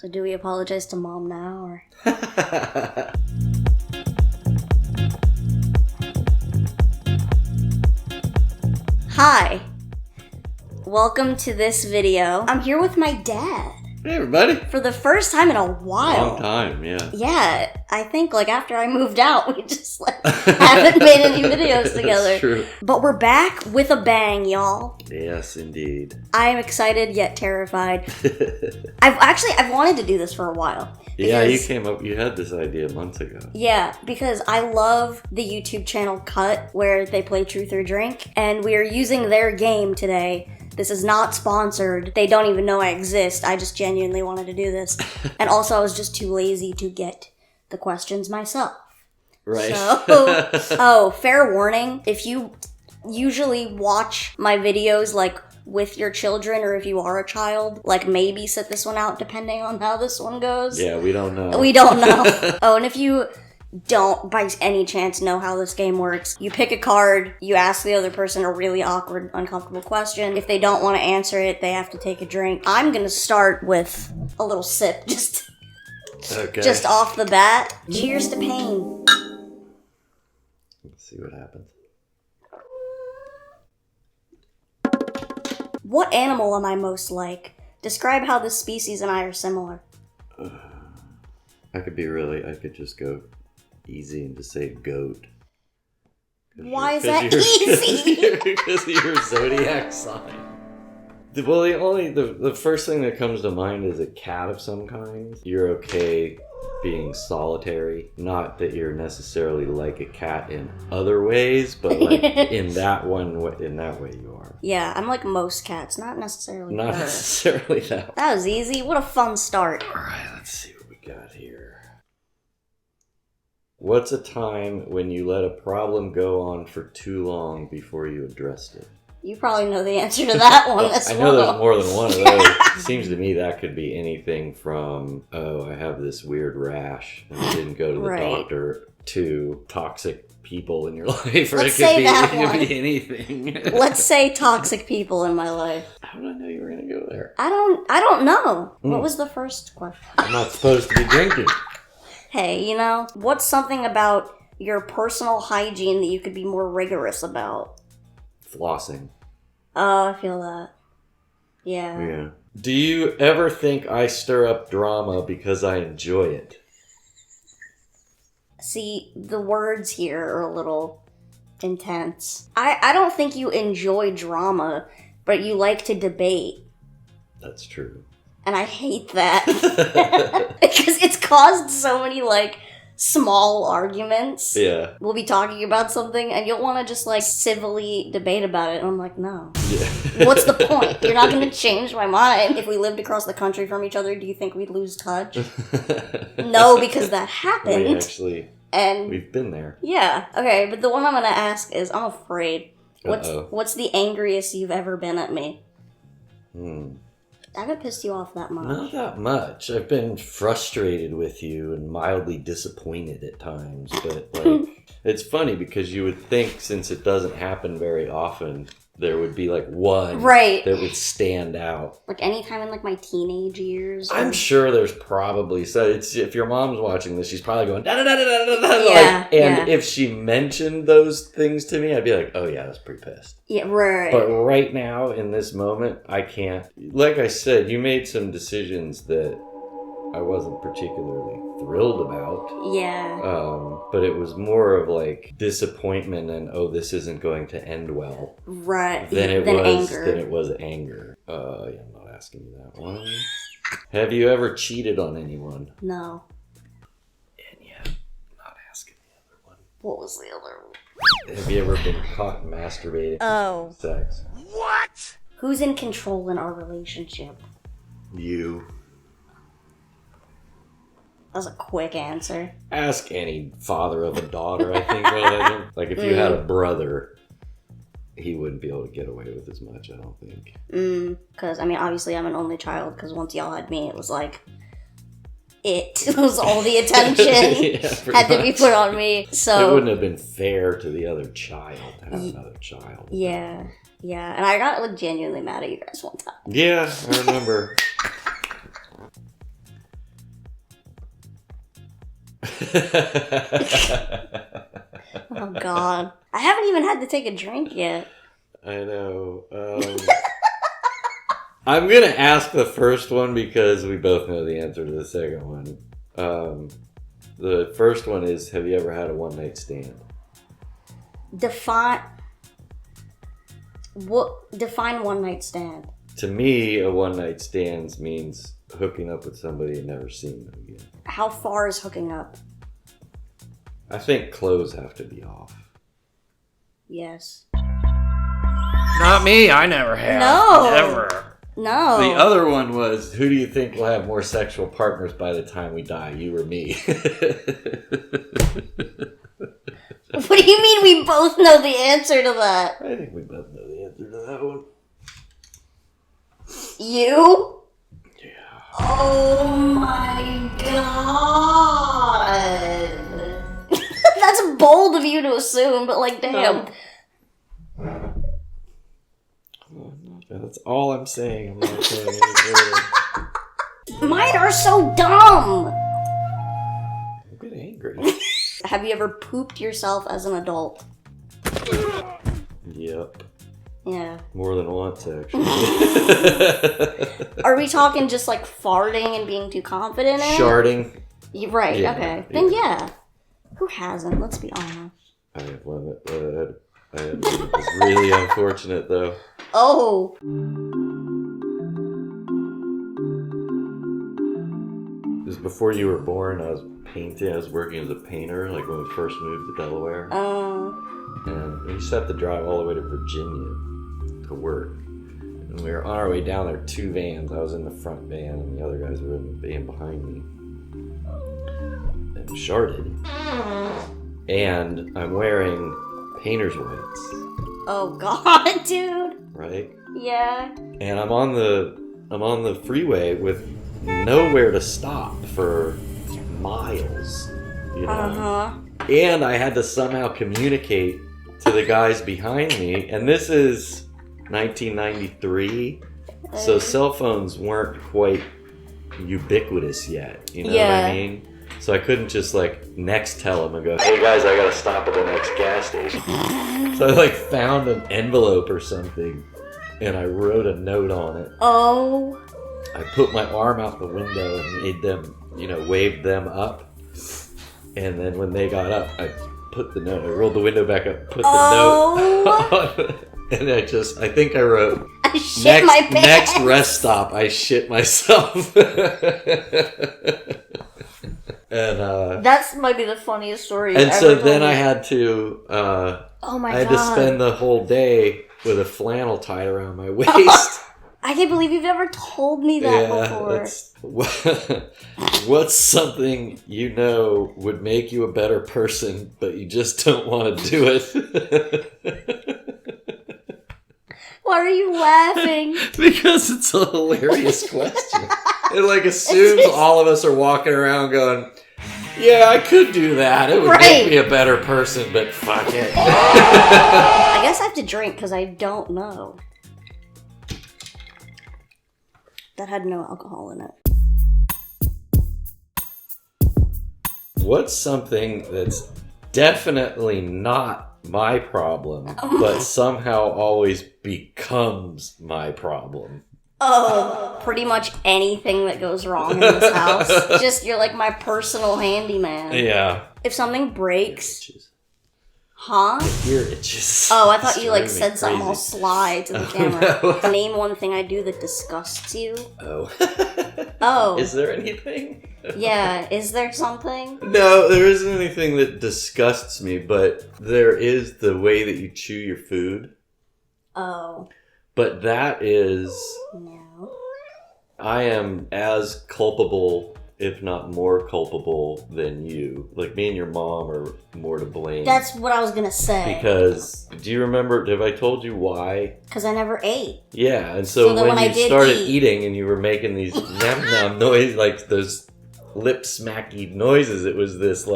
So do we apologize to Mom now, or? Hi. Welcome to this video. I'm here with my dad. Hey, everybody. For the first time in a while. Long time, yeah. Yeah, I think, after I moved out, we just, haven't made any videos together. That's true. But we're back with a bang, y'all. Yes, indeed. I'm excited yet terrified. I've wanted to do this for a while. Yeah, you had this idea months ago. Yeah, because I love the YouTube channel Cut, where they play Truth or Drink, and we are using their game today. This is not sponsored. They don't even know I exist. I just genuinely wanted to do this. And also, I was just too lazy to get the questions myself. Right. So, fair warning. If you usually watch my videos, with your children, or if you are a child, maybe sit this one out depending on how this one goes. Yeah, we don't know. We don't know. Oh, and if you don't by any chance know how this game works, you pick a card, you ask the other person a really awkward, uncomfortable question. If they don't want to answer it, they have to take a drink. I'm gonna start with a little sip, just off the bat. Cheers to pain. Let's see what happens. What animal am I most like? Describe how this species and I are similar. I could just go easy and just say goat. Why is that easy? Because of your zodiac sign. Well, the first thing that comes to mind is a cat of some kind. You're okay being solitary. Not that you're necessarily like a cat in other ways, but in that way you are. Yeah, I'm like most cats, not necessarily Not necessarily that. That was easy. What a fun start. Alright, let's see what we got here. What's a time when you let a problem go on for too long before you addressed it? You probably know the answer to that one as well. I know there's more than one of those. It seems to me that could be anything from, I have this weird rash and I didn't go to the doctor, to toxic people in your life. Or Let's it say could be anything. Let's say toxic people in my life. How did I know you were going to go there? I don't know. What was the first question? I'm not supposed to be drinking. Hey, what's something about your personal hygiene that you could be more rigorous about? Flossing. Oh, I feel that. Yeah. Do you ever think I stir up drama because I enjoy it? See, the words here are a little intense. I don't think you enjoy drama, but you like to debate. That's true. And I hate that. Because it's caused so many, small arguments. Yeah. We'll be talking about something, and you'll want to just, civilly debate about it. And I'm like, no. Yeah. What's the point? You're not going to change my mind. If we lived across the country from each other, do you think we'd lose touch? No, because that happened. We've been there. Yeah. Okay, but the one I'm going to ask is, I'm afraid. What's the angriest you've ever been at me? I haven't pissed you off that much. Not that much. I've been frustrated with you and mildly disappointed at times. But, it's funny because you would think, since it doesn't happen very often, there would be, one that would stand out. Anytime in, my teenage years? I'm sure there's probably... So, if your mom's watching this, she's probably going... Da-da-da-da-da-da-da, yeah, and if she mentioned those things to me, I'd be like, oh, yeah, I was pretty pissed. Yeah, right. But right now, in this moment, I can't... Like I said, you made some decisions that I wasn't particularly thrilled about. Yeah. But it was more of disappointment and, this isn't going to end well. Right. Than it was anger. Yeah, I'm not asking you that one. Have you ever cheated on anyone? No. And yeah, not asking the other one. What was the other one? Have you ever been caught masturbating? Oh. Sex. What? Who's in control in our relationship? You. That was a quick answer. Ask any father of a daughter, I think. If you had a brother, he wouldn't be able to get away with as much, I don't think. Because, obviously I'm an only child, because once y'all had me, it was it was all the attention had to be put on me. So it wouldn't have been fair to the other child to have another child. Yeah. And I got genuinely mad at you guys one time. Yeah, I remember. Oh, God. I haven't even had to take a drink yet. I know. I'm going to ask the first one because we both know the answer to the second one. The first one is, have you ever had a one-night stand? Define one-night stand. To me, a one-night stand means hooking up with somebody and never seeing them again. How far is hooking up? I think clothes have to be off. Yes. Not me. I never have. No. Never. No. The other one was, who do you think will have more sexual partners by the time we die, you or me? What do you mean we both know the answer to that? I think we both know the answer to that one. You? Yeah. Oh my God. That's bold of you to assume, but like, damn. That's all I'm saying. I'm not saying anything. Mine are so dumb. I'm getting angry. Have you ever pooped yourself as an adult? Yep. Yeah. More than once, actually. Are we talking just like farting and being too confident in it? Sharding. Right, Yeah, okay. yeah. Then yeah. Who hasn't? Let's be honest. I had one that was really unfortunate, though. Oh. It was before you were born. I was painting. I was working as a painter, like when we first moved to Delaware. And we used to have to drive all the way to Virginia to work. And we were on our way down there, 2 vans. I was in the front van, and the other guys were in the van behind me. And sharded. And I'm wearing painter's whites. Oh God, dude. Right? Yeah. And I'm on the freeway with nowhere to stop for miles. You know? Uh-huh. And I had to somehow communicate to the guys behind me. And this is 1993, so cell phones weren't quite ubiquitous yet. You know what I mean? So I couldn't just like tell them and go, hey guys, I gotta stop at the next gas station. So I like found an envelope or something and I wrote a note on it. Oh. I put my arm out the window and made them, waved them up. And then when they got up, I rolled the window back up, put the note on. And I think I wrote, I shit my pants. Next rest stop, I shit myself. And that might be the funniest story. And so then I had to. Oh my God! I had to spend the whole day with a flannel tied around my waist. I can't believe you've never told me that before. What's something would make you a better person, but you just don't want to do it? Why are you laughing? Because it's a hilarious question. It assumes all of us are walking around going, yeah, I could do that. It would make me a better person, but fuck it. I guess I have to drink because I don't know. That had no alcohol in it. What's something that's definitely not my problem, but somehow always becomes my problem? Oh, pretty much anything that goes wrong in this house. Just, you're like my personal handyman. Yeah. If something breaks... Huh? Ear itches. Oh, I thought you said crazy. something all sly to the camera. No. Name one thing I do that disgusts you. Oh. Oh. Is there anything? Yeah, is there something? No, there isn't anything that disgusts me, but there is the way that you chew your food. Oh. But that is... No. I am as culpable, if not more culpable, than you. Like, me and your mom are more to blame. That's what I was gonna say. Because, do you remember, have I told you why? Because I never ate. Yeah, and so when you started eating and you were making these nam-nam noise, like those lip smacky noises, it was this,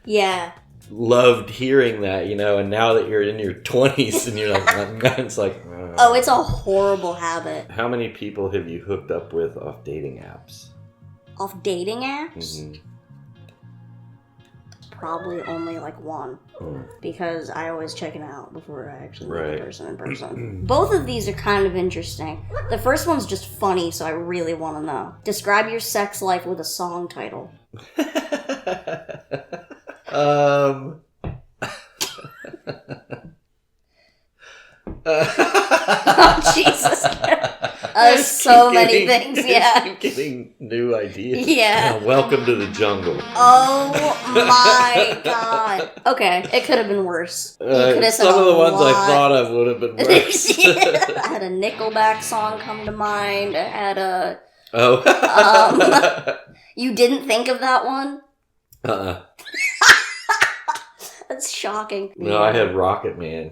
Yeah. loved hearing that, and now that you're in your 20s and you're like, it's like... Oh, it's a horrible habit. How many people have you hooked up with off dating apps? Off dating apps? Mm-hmm. probably only like one. Because I always check it out before I actually meet the person in person. Both of these are kind of interesting. The first one's just funny, so I really want to know. Describe your sex life with a song title. Oh, Jesus. So many things, yeah. Keep getting new ideas. Yeah. Welcome to the jungle. Oh my god. Okay, it could have been worse. You could have said some of the ones I lot. thought of would have been worse. Yeah. I had a Nickelback song come to mind. I had a... Oh. You didn't think of that one? Uh-uh. That's shocking. No, I had Rocket Man.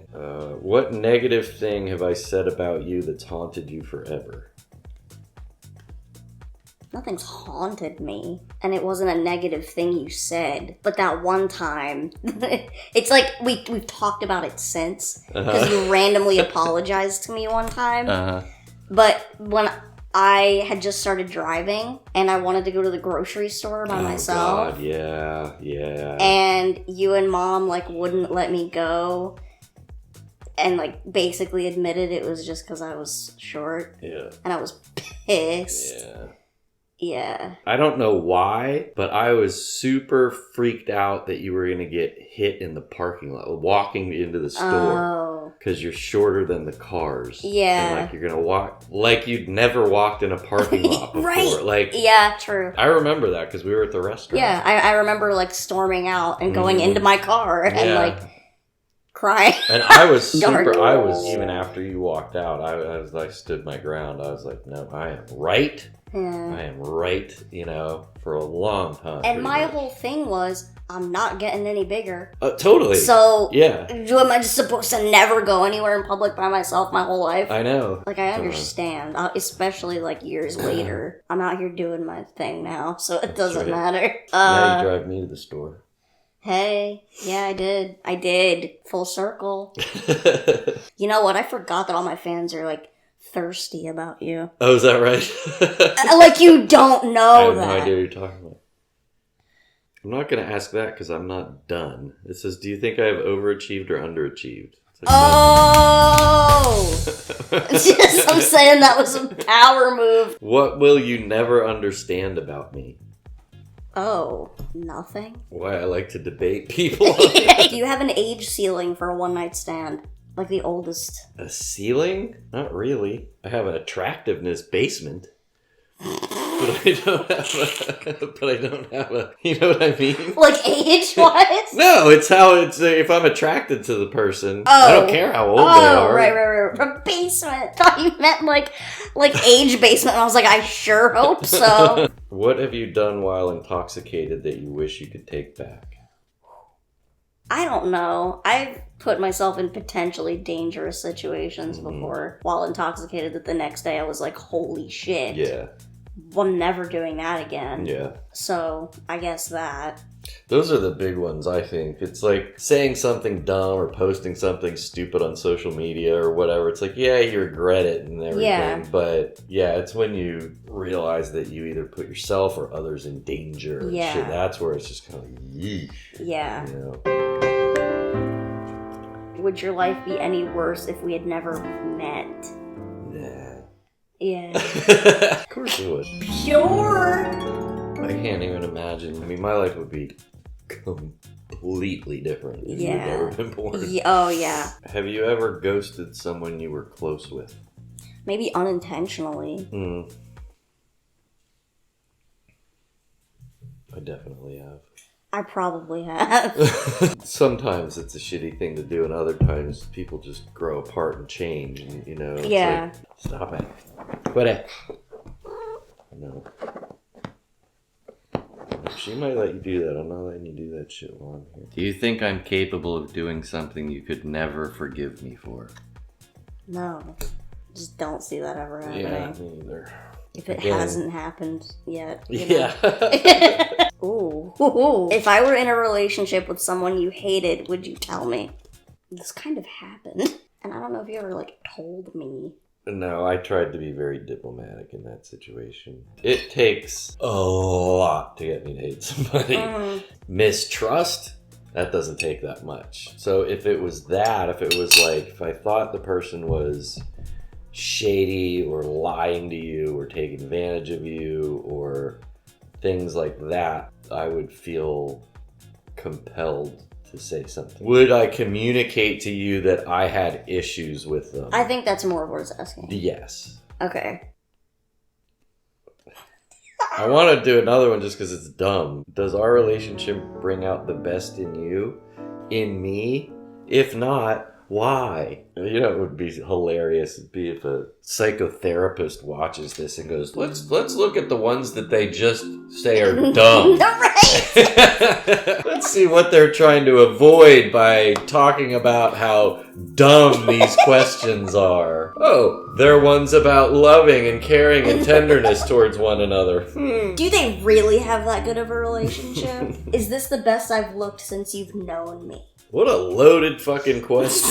What negative thing have I said about you that's haunted you forever? Nothing's haunted me. And it wasn't a negative thing you said. But that one time, it's like we've talked about it since. Because you randomly apologized to me one time. But when I had just started driving and I wanted to go to the grocery store by myself. God, yeah. And you and Mom like wouldn't let me go and like basically admitted it was just because I was short. Yeah. And I was pissed. Yeah. Yeah. I don't know why, but I was super freaked out that you were going to get hit in the parking lot, walking into the store. Because you're shorter than the cars. Yeah. And like you're going to walk, like you'd never walked in a parking lot before. Right. Like, yeah, true. I remember that because we were at the restaurant. Yeah, I remember like storming out and going into my car and like crying. And I was even after you walked out, I was like, stood my ground. I was like, no, I am right. I am right, for a long time. And my whole thing was, I'm not getting any bigger. Totally. So, yeah. Am I just supposed to never go anywhere in public by myself my whole life? I know. Like, I understand. Especially, like, years later. I'm out here doing my thing now, so it doesn't matter. Now you drive me to the store. Hey, yeah, I did. Full circle. You know what? I forgot that all my fans are, like, thirsty about you. Oh, is that right? Like, you don't know I have that. no idea what you're talking about. I'm not going to ask that because I'm not done. It says, do you think I have overachieved or underachieved? Like, I'm saying that was a power move. What will you never understand about me? Oh, nothing? Why I like to debate people. Do you have an age ceiling for a one-night stand? Like the oldest? A ceiling? Not really. I have an attractiveness basement. But I don't have a, you know what I mean? Like age-wise? No, it's how it's, if I'm attracted to the person, I don't care how old they are. Right. A basement. I thought you meant like age basement, and I was like, I sure hope so. What have you done while intoxicated that you wish you could take back? I don't know. I've put myself in potentially dangerous situations before while intoxicated that the next day I was like, holy shit. Yeah. I'm never doing that again. Yeah. So, I guess that. Those are the big ones, I think. It's like saying something dumb or posting something stupid on social media or whatever. It's like, yeah, you regret it and everything. Yeah. But, yeah, it's when you realize that you either put yourself or others in danger. And Yeah. shit. That's where it's just kind of like, yeesh. Yeah. You know? Would your life be any worse if we had never met? Nah. Yeah. Of course it would. Pure! I can't even imagine. I mean, my life would be completely different if you'd never been born. Oh, yeah. Have you ever ghosted someone you were close with? Maybe unintentionally. I definitely have. I probably have. Sometimes it's a shitty thing to do, and other times people just grow apart and change, and it's Yeah. like, stop it. Quit it. No. She might let you do that. I'm not letting you do that shit while I'm here. Do you think I'm capable of doing something you could never forgive me for? No. Just don't see that ever happening. Yeah, me either. If it hasn't happened yet. you know. Yeah. Ooh. If I were in a relationship with someone you hated, would you tell me? This kind of happened. And I don't know if you ever, told me. No, I tried to be very diplomatic in that situation. It takes a lot to get me to hate somebody. Mistrust? That doesn't take that much. So if it was like, if I thought the person was shady or lying to you or taking advantage of you or things like that, I would feel compelled to say something. Would I communicate to you that I had issues with them? I think that's more worth asking. Yes. Okay. I want to do another one just because it's dumb. Does our relationship bring out the best in you? In me? If not, why? You know, it would be hilarious if a psychotherapist watches this and goes, let's look at the ones that they just say are dumb. Right. Let's see what they're trying to avoid by talking about how dumb these questions are. Oh, they're ones about loving and caring and tenderness towards one another. Do they really have that good of a relationship? Is this the best I've looked since you've known me? What a loaded fucking question.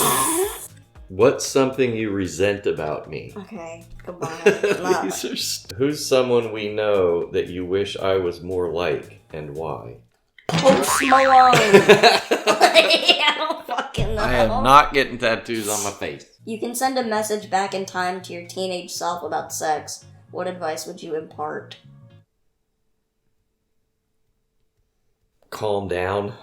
What's something you resent about me? Okay, goodbye. Who's someone we know that you wish I was more like, and why? Post Malone. I don't fucking know. I am not getting tattoos on my face. You can send a message back in time to your teenage self about sex. What advice would you impart? Calm down.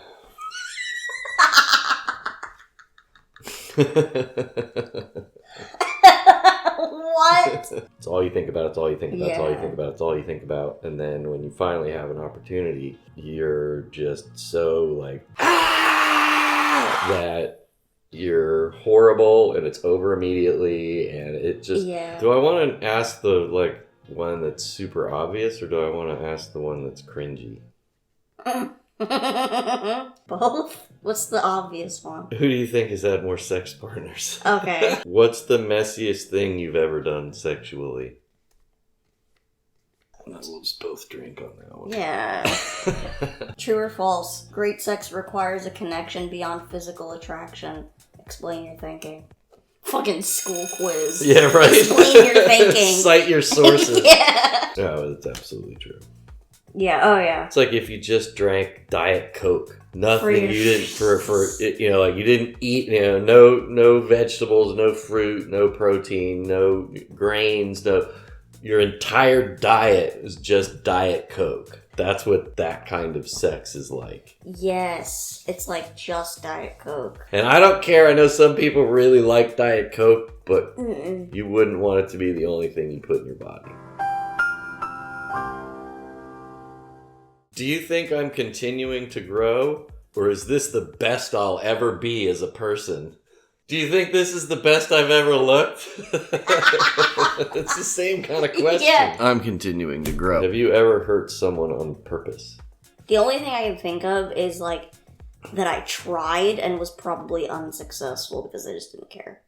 What? It's all you think about, it's all you think about, it's all you Yeah. think about, it's all you think about. And then when you finally have an opportunity, you're just so like, that you're horrible and it's over immediately. And it just, do I want to ask the like one that's super obvious or do I want to ask the one that's cringy? Both? What's the obvious one? Who do you think has had more sex partners? Okay. What's the messiest thing you've ever done sexually? We'll just both drink on that one. Yeah. True or false? Great sex requires a connection beyond physical attraction. Explain your thinking. Fucking school quiz. Yeah, right. Explain your thinking. Cite your sources. Yeah. No, that's absolutely true. Yeah, oh yeah. It's like if you just drank Diet Coke. Nothing you didn't you didn't eat, no vegetables, no fruit, no protein, no grains, your entire diet is just Diet Coke. That's what that kind of sex is like. Yes, it's like just Diet Coke. And I don't care. I know some people really like Diet Coke, but you wouldn't want it to be the only thing you put in your body. Do you think I'm continuing to grow? Or is this the best I'll ever be as a person? Do you think this is the best I've ever looked? It's the same kind of question. Yeah. I'm continuing to grow. Have you ever hurt someone on purpose? The only thing I can think of is like that I tried and was probably unsuccessful because I just didn't care.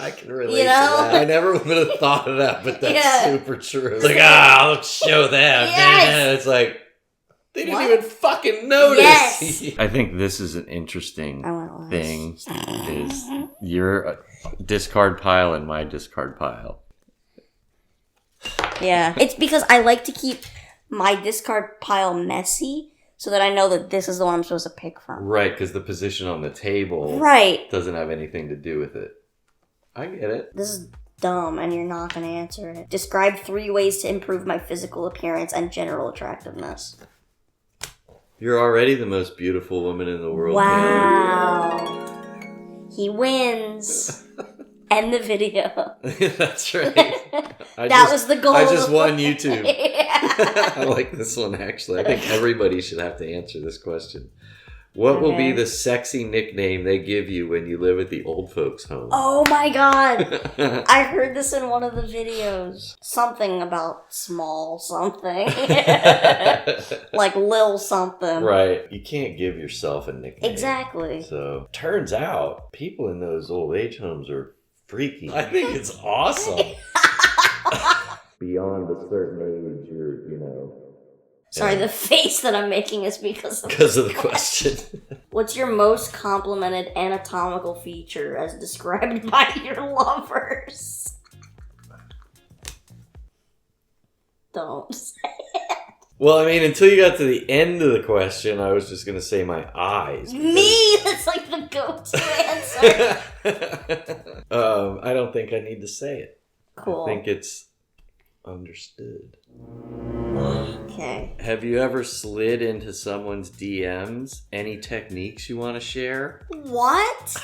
I can relate to that. I never would have thought of that, but that's super true. It's like, let's show them. Yes. It's like, they didn't even fucking notice. Yes. I think this is an interesting thing. Is your discard pile and my discard pile. Yeah. It's because I like to keep my discard pile messy so that I know that this is the one I'm supposed to pick from. Right, because the position on the table doesn't have anything to do with it. I get it. This is dumb, and you're not going to answer it. Describe 3 ways to improve my physical appearance and general attractiveness. You're already the most beautiful woman in the world. Wow. He wins. End the video. That's right. That was the goal. I just won YouTube. Yeah. I like this one, actually. I think everybody should have to answer this question. What will be the sexy nickname they give you when you live at the old folks' home? Oh my god. I heard this in one of the videos. Something about small something. Like Lil something. Right. You can't give yourself a nickname. Exactly. So, turns out, people in those old age homes are freaky. I think it's awesome. Beyond a certain age, you're, Sorry, Yeah. the face that I'm making is because of the question. What's your most complimented anatomical feature as described by your lovers? Don't say it. Well, I mean, until you got to the end of the question, I was just going to say my eyes. Me! That's like the go-to answer. I don't think I need to say it. Cool. I think it's understood. Okay. Have you ever slid into someone's DMs? Any techniques you want to share? What?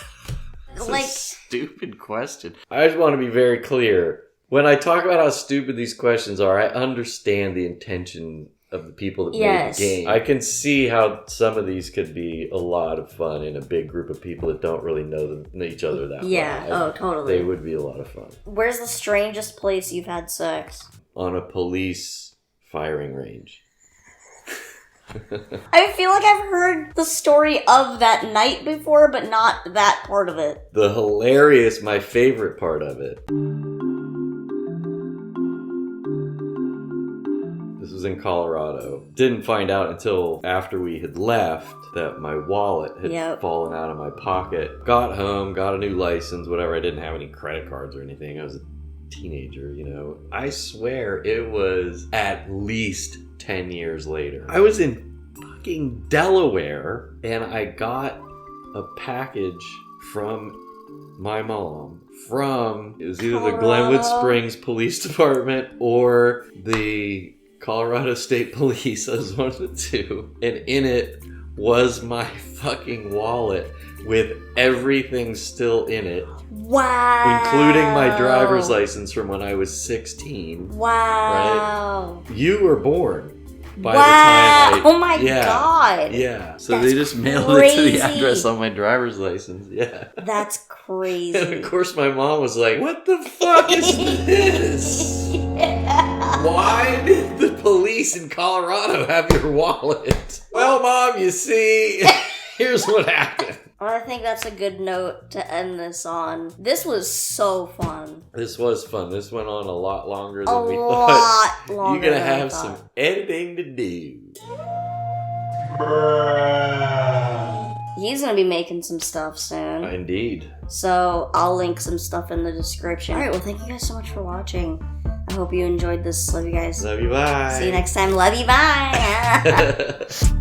That's Like, a stupid question. I just want to be very clear. When I talk about how stupid these questions are, I understand the intention of the people that Yes. made the game. I can see how some of these could be a lot of fun in a big group of people that don't really know each other that yeah, well. oh, totally. They would be a lot of fun. Where's the strangest place you've had sex? On a police firing range. I feel like I've heard the story of that night before, but not that part of it. My favorite part of it. This was in Colorado. Didn't find out until after we had left that my wallet had fallen out of my pocket. Got home, got a new license, whatever. I didn't have any credit cards or anything. I was a teenager, you know. I swear it was at least 10 years later. I was in fucking Delaware and I got a package from my mom from, it was either the Glenwood Springs Police Department or the Colorado State Police. I was one of the two. And in it was my fucking wallet with everything still in it. Wow. Including my driver's license from when I was 16. Wow. Right? You were born by the time Oh my god. Yeah. So That's they just mailed it to the crazy. address on my driver's license. Yeah. That's crazy. And of course my mom was like, what the fuck is this? Why did the police in Colorado have your wallet? Well, Mom, you see, here's what happened. Well, I think that's a good note to end this on. This was so fun. This was fun. This went on a lot longer A than we lot thought. longer You're going to than I have thought. some editing to do. He's gonna be making some stuff soon. Indeed. So I'll link some stuff in the description. Alright, well thank you guys so much for watching. I hope you enjoyed this. Love you guys. Love you. Bye. See you next time. Love you. Bye.